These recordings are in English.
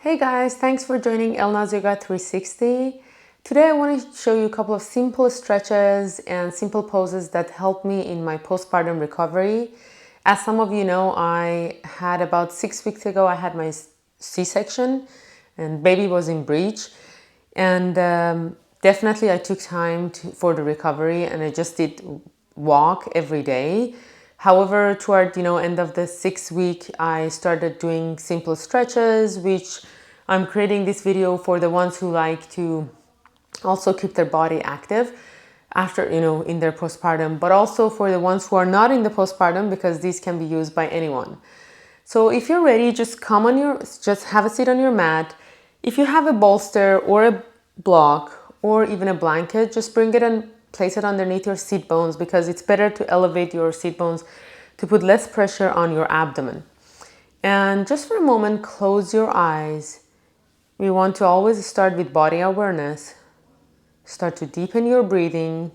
Hey guys, thanks for joining Elnazyoga360. Today I want to show you a couple of simple stretches and simple poses that help me in my postpartum recovery. As some of you know, I had about 6 weeks ago, I had my C-section and baby was in breech. And definitely I took time for the recovery and I just did walk every day. However, toward end of the 6 week, I started doing simple stretches, which I'm creating this video for the ones who like to also keep their body active after in their postpartum, but also for the ones who are not in the postpartum because these can be used by anyone. So if you're ready, just have a seat on your mat. If you have a bolster or a block or even a blanket, just bring it and place it underneath your seat bones because it's better to elevate your seat bones to put less pressure on your abdomen. And just for a moment, close your eyes. We want to always start with body awareness. Start to deepen your breathing.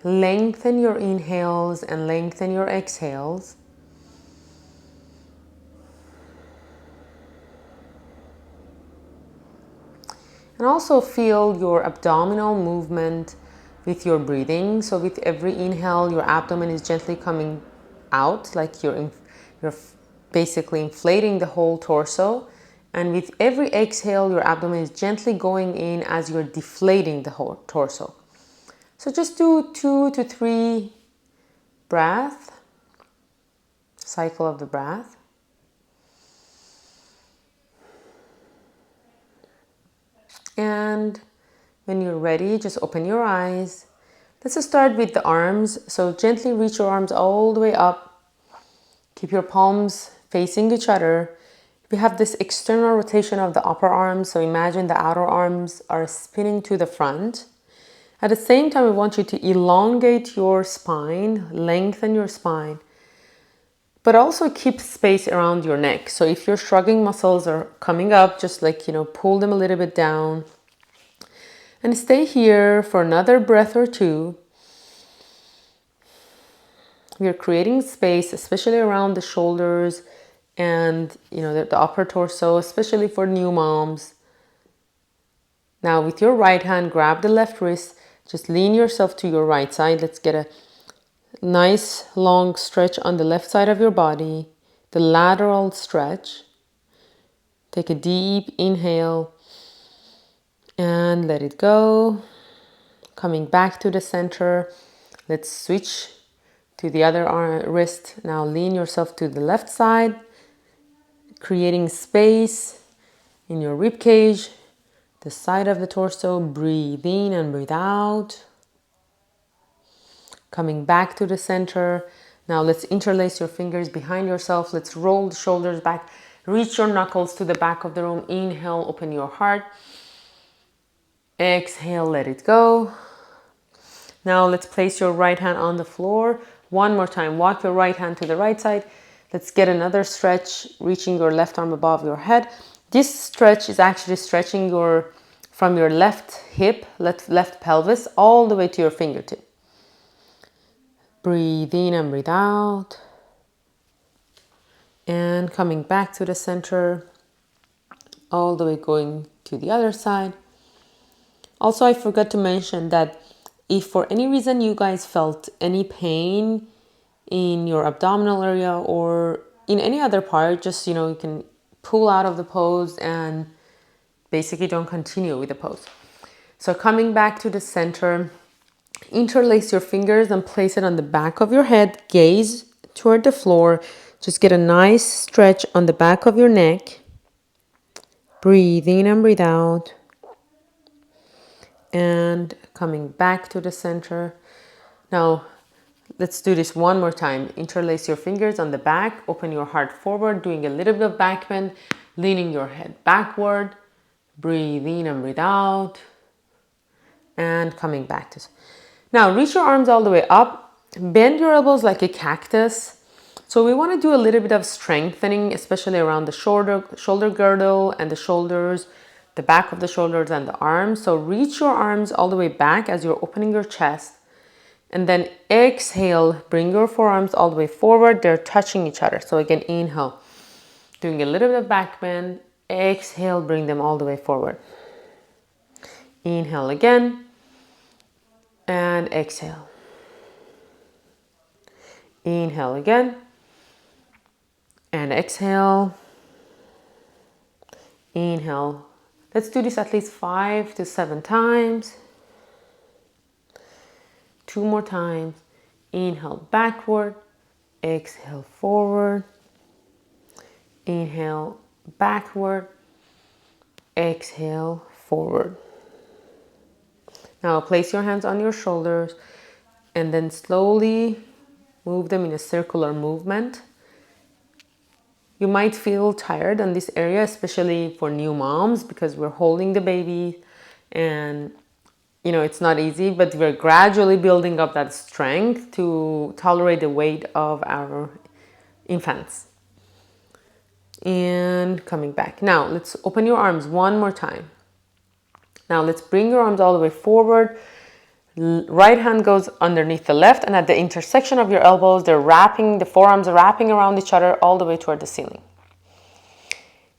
Lengthen your inhales and lengthen your exhales. And also feel your abdominal movement with your breathing. So with every inhale, your abdomen is gently coming out, like you're basically inflating the whole torso. And with every exhale, your abdomen is gently going in as you're deflating the whole torso. So just do 2 to 3 breaths, cycle of the breath. And when you're ready, just open your eyes. Let's start with the arms. So gently reach your arms all the way up. Keep your palms facing each other. We have this external rotation of the upper arms. So imagine the outer arms are spinning to the front. At the same time, we want you to elongate your spine, lengthen your spine, but also keep space around your neck. So if your shrugging muscles are coming up, just pull them a little bit down. And stay here for another breath or two. We are creating space, especially around the shoulders and the upper torso, especially for new moms. Now with your right hand, grab the left wrist. Just lean yourself to your right side. Let's get a nice long stretch on the left side of your body, the lateral stretch. Take a deep inhale and let it go. Coming back to the center. Let's switch to the other wrist. Now lean yourself to the left side, creating space in your rib cage, the side of the torso. Breathe in and breathe out. Coming back to the center. Now let's interlace your fingers behind yourself. Let's roll the shoulders back. Reach your knuckles to the back of the room. Inhale, open your heart. Exhale, let it go. Now let's place your right hand on the floor. One more time, walk your right hand to the right side. Let's get another stretch, reaching your left arm above your head. This stretch is actually stretching from your left hip, left pelvis, all the way to your fingertip. Breathe in and breathe out. And coming back to the center, all the way going to the other side. Also, I forgot to mention that if for any reason you guys felt any pain in your abdominal area or in any other part, just, you can pull out of the pose and basically don't continue with the pose. So coming back to the center, interlace your fingers and place it on the back of your head, gaze toward the floor. Just get a nice stretch on the back of your neck. Breathe in and breathe out. And coming back to the center. Now, let's do this one more time. Interlace your fingers on the back, open your heart forward, doing a little bit of back bend, leaning your head backward. Breathe in and breathe out. And coming back to. Now, reach your arms all the way up. Bend your elbows like a cactus. So we want to do a little bit of strengthening, especially around the shoulder girdle and the shoulders, the back of the shoulders and the arms. So reach your arms all the way back as you're opening your chest. And then exhale, bring your forearms all the way forward. They're touching each other. So again, inhale. Doing a little bit of back bend. Exhale, bring them all the way forward. Inhale again. And exhale. Inhale again. And exhale. Inhale. Let's do this at least 5 to 7 times. 2 more times. Inhale backward. Exhale forward. Inhale backward. Exhale forward. Now place your hands on your shoulders and then slowly move them in a circular movement. You might feel tired on this area, especially for new moms, because we're holding the baby and it's not easy, but we're gradually building up that strength to tolerate the weight of our infants. And coming back. Now let's open your arms one more time. Now let's bring your arms all the way forward. Right hand goes underneath the left, and at the intersection of your elbows, the forearms are wrapping around each other all the way toward the ceiling.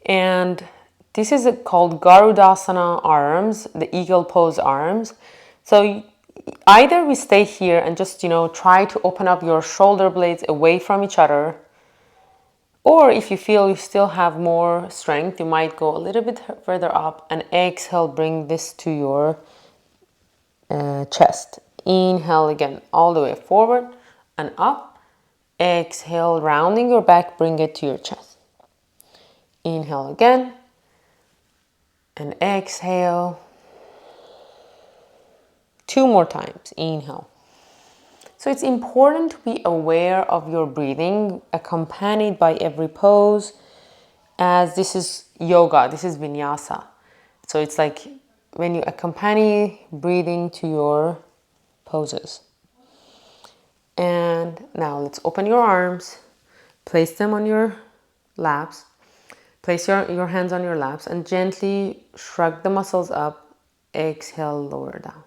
And this is called Garudasana arms, the eagle pose arms. So either we stay here and just, try to open up your shoulder blades away from each other, or if you feel you still have more strength, you might go a little bit further up and exhale, bring this to your chest. Inhale again, all the way forward and up. Exhale, rounding your back, bring it to your chest. Inhale again and exhale. 2 more times. Inhale. So it's important to be aware of your breathing, accompanied by every pose, as this is yoga, this is vinyasa. So it's like when you accompany breathing to your poses. And now let's open your arms, place them on your laps, place your hands on your laps and gently shrug the muscles up. Exhale, lower down.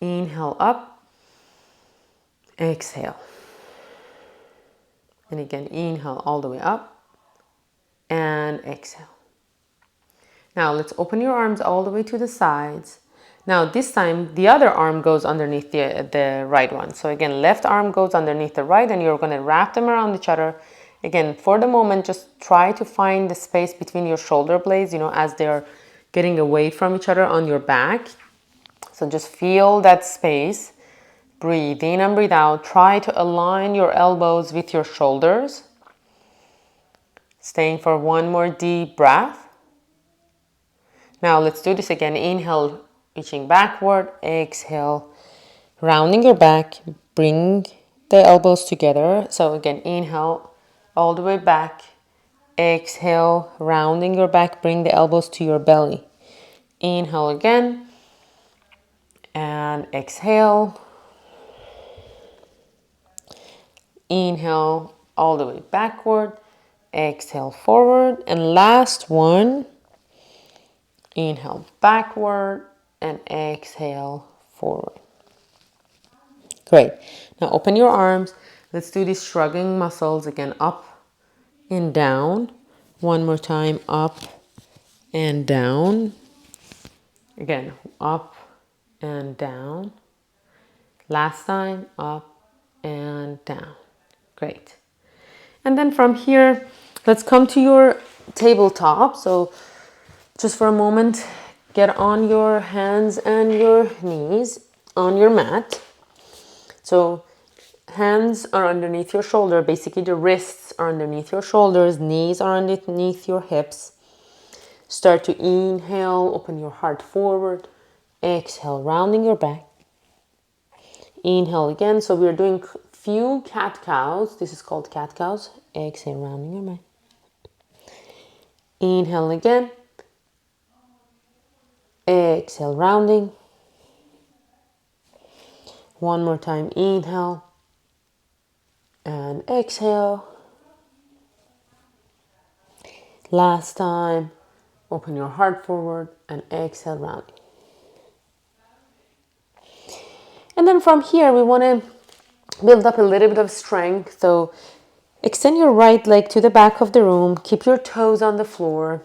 Inhale up. Exhale. And again, inhale all the way up and exhale. Now let's open your arms all the way to the sides. Now this time the other arm goes underneath the right one. So again, left arm goes underneath the right and you're going to wrap them around each other. Again, for the moment, just try to find the space between your shoulder blades, as they're getting away from each other on your back. So just feel that space. Breathe in and breathe out. Try to align your elbows with your shoulders. Staying for one more deep breath. Now let's do this again. Inhale, reaching backward. Exhale, rounding your back. Bring the elbows together. So again, inhale, all the way back. Exhale, rounding your back. Bring the elbows to your belly. Inhale again. And exhale. Inhale all the way backward. Exhale forward. And last one. Inhale backward and exhale forward. Great. Now open your arms. Let's do these shrugging muscles again, up and down. One more time, up and down. Again, up and down. Last time, up and down. Great. And then from here, let's come to your tabletop. So just for a moment, get on your hands and your knees on your mat. So hands are underneath your shoulder. Basically, the wrists are underneath your shoulders. Knees are underneath your hips. Start to inhale, open your heart forward. Exhale, rounding your back. Inhale again. So we're doing few cat-cows. This is called cat-cows. Exhale, rounding your back. Inhale again. Exhale, rounding. One more time, inhale. And exhale. Last time, open your heart forward and exhale, rounding. And then from here, we want to build up a little bit of strength. So Extend your right leg to the back of the room. Keep your toes on the floor.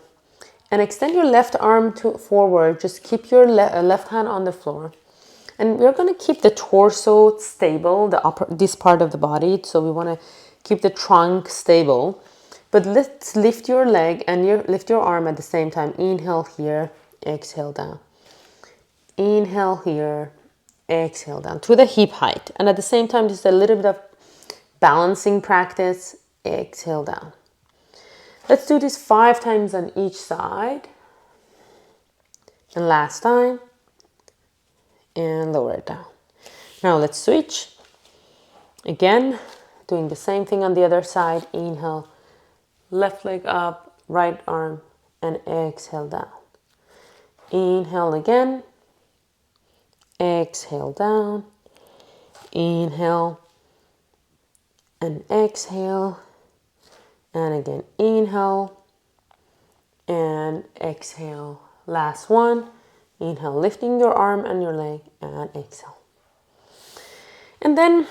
And extend your left arm forward. Just keep your left hand on the floor. And we're going to keep the torso stable, this part of the body. So we want to keep the trunk stable. But let's lift your leg and lift your arm at the same time. Inhale here, exhale down. Inhale here, exhale down to the hip height. And at the same time, just a little bit of balancing practice. Exhale down. Let's do this 5 times on each side. And last time. And lower it down. Now let's switch. Again, doing the same thing on the other side. Inhale, left leg up, right arm, and exhale down. Inhale again. Exhale down. Inhale and exhale. And again, inhale and exhale. Last one. Inhale, lifting your arm and your leg, and exhale. And then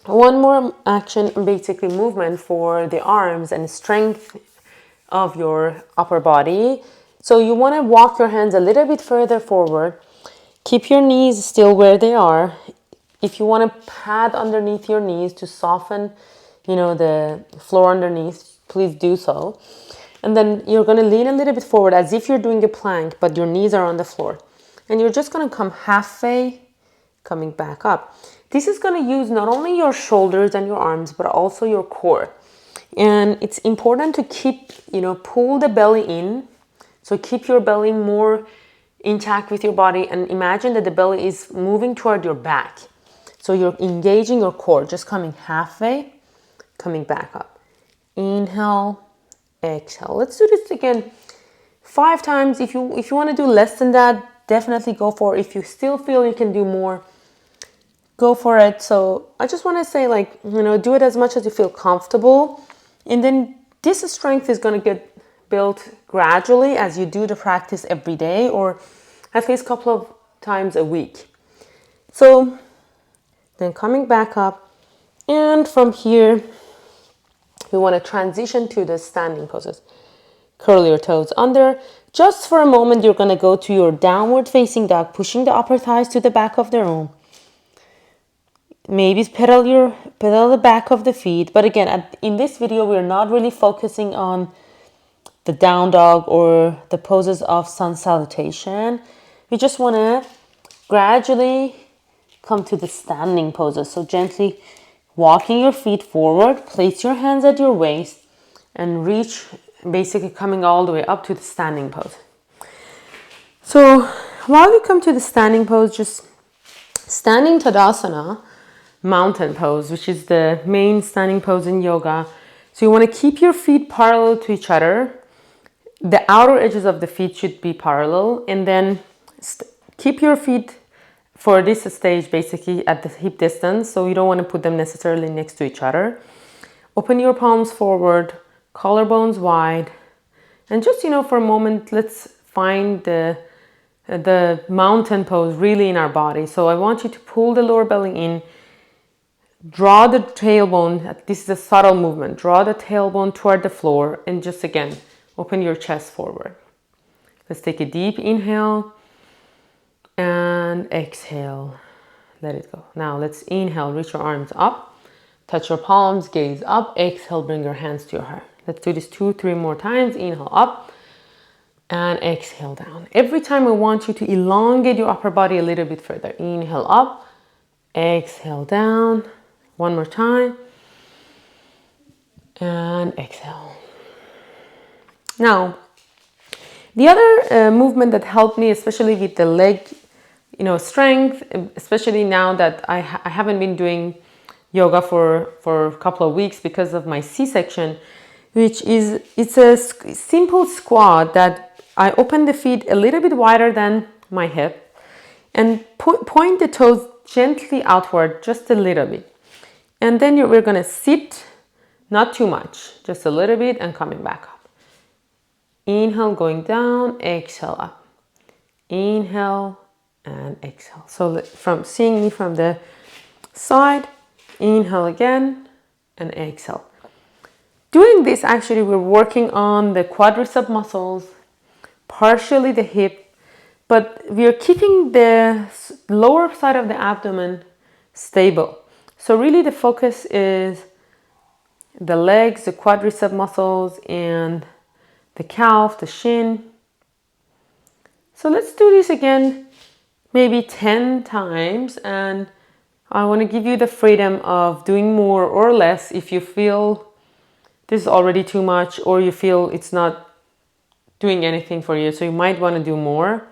one more action, basically movement for the arms and strength of your upper body. So you want to walk your hands a little bit further forward. Keep your knees still where they are. If you want to pad underneath your knees to soften, the floor underneath, please do so. And then you're going to lean a little bit forward as if you're doing a plank, but your knees are on the floor. And you're just going to come halfway, coming back up. This is going to use not only your shoulders and your arms, but also your core. And it's important to keep, pull the belly in. So keep your belly more intact with your body and imagine that the belly is moving toward your back. So you're engaging your core, just coming halfway, coming back up. Inhale, exhale. Let's do this again 5 times. If you want to do less than that, definitely go for it. If you still feel you can do more, go for it. So I just want to say, do it as much as you feel comfortable. And then this strength is going to get built gradually as you do the practice every day or at least a couple of times a week. So then coming back up, and from here we want to transition to the standing poses. Curl your toes under. Just for a moment, you're going to go to your downward facing dog, pushing the upper thighs to the back of the room. Maybe pedal the back of the feet. But again, in this video, we're not really focusing on the down dog or the poses of sun salutation. We just want to gradually come to the standing poses. So gently walking your feet forward, place your hands at your waist and reach, basically coming all the way up to the standing pose. So while you come to the standing pose, just standing Tadasana, mountain pose, which is the main standing pose in yoga. So you want to keep your feet parallel to each other. The outer edges of the feet should be parallel, and then keep your feet for this stage basically at the hip distance, so you don't want to put them necessarily next to each other. Open your palms forward, collarbones wide, and just for a moment, let's find the mountain pose really in our body. So I want you to pull the lower belly in, draw the tailbone. This is a subtle movement. Draw the tailbone toward the floor, and just again open your chest forward. Let's take a deep inhale and exhale. Let it go. Now let's inhale, reach your arms up, touch your palms, gaze up. Exhale, bring your hands to your heart. Let's do this 2-3 more times. Inhale up and exhale down. Every time I want you to elongate your upper body a little bit further. Inhale up, exhale down. One more time and exhale. Now the other movement that helped me, especially with the leg strength, especially now that I haven't been doing yoga for a couple of weeks because of my C-section, it's a simple squat that I open the feet a little bit wider than my hip and point the toes gently outward just a little bit. And then we're going to sit, not too much, just a little bit, and coming back up. Inhale, going down, exhale up. Inhale and exhale. So from seeing me from the side, inhale again and exhale. Doing this, actually, we're working on the quadricep muscles, partially the hip, but we are keeping the lower side of the abdomen stable. So really the focus is the legs, the quadricep muscles, and the calf, the shin. So let's do this again, maybe 10 times, and I want to give you the freedom of doing more or less if you feel this is already too much or you feel it's not doing anything for you. So you might want to do more,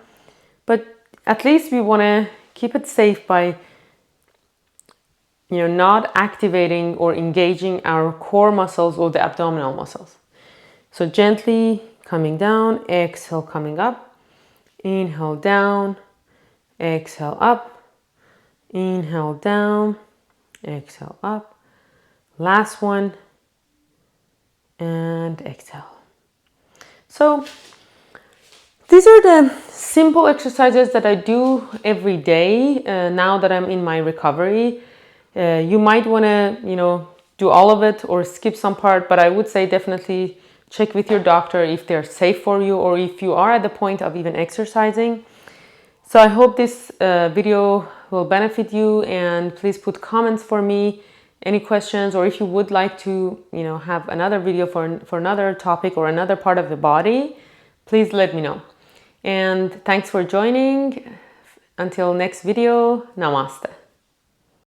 but at least we want to keep it safe by not activating or engaging our core muscles or the abdominal muscles. So gently coming down, exhale, coming up, inhale down, exhale up, inhale down, exhale up, last one, and exhale. So these are the simple exercises that I do every day now that I'm in my recovery. You might want to, do all of it or skip some part, but I would say definitely check with your doctor if they're safe for you or if you are at the point of even exercising. So I hope this video will benefit you, and please put comments for me, any questions, or if you would like to, have another video for another topic or another part of the body, please let me know. And thanks for joining. Until next video, namaste.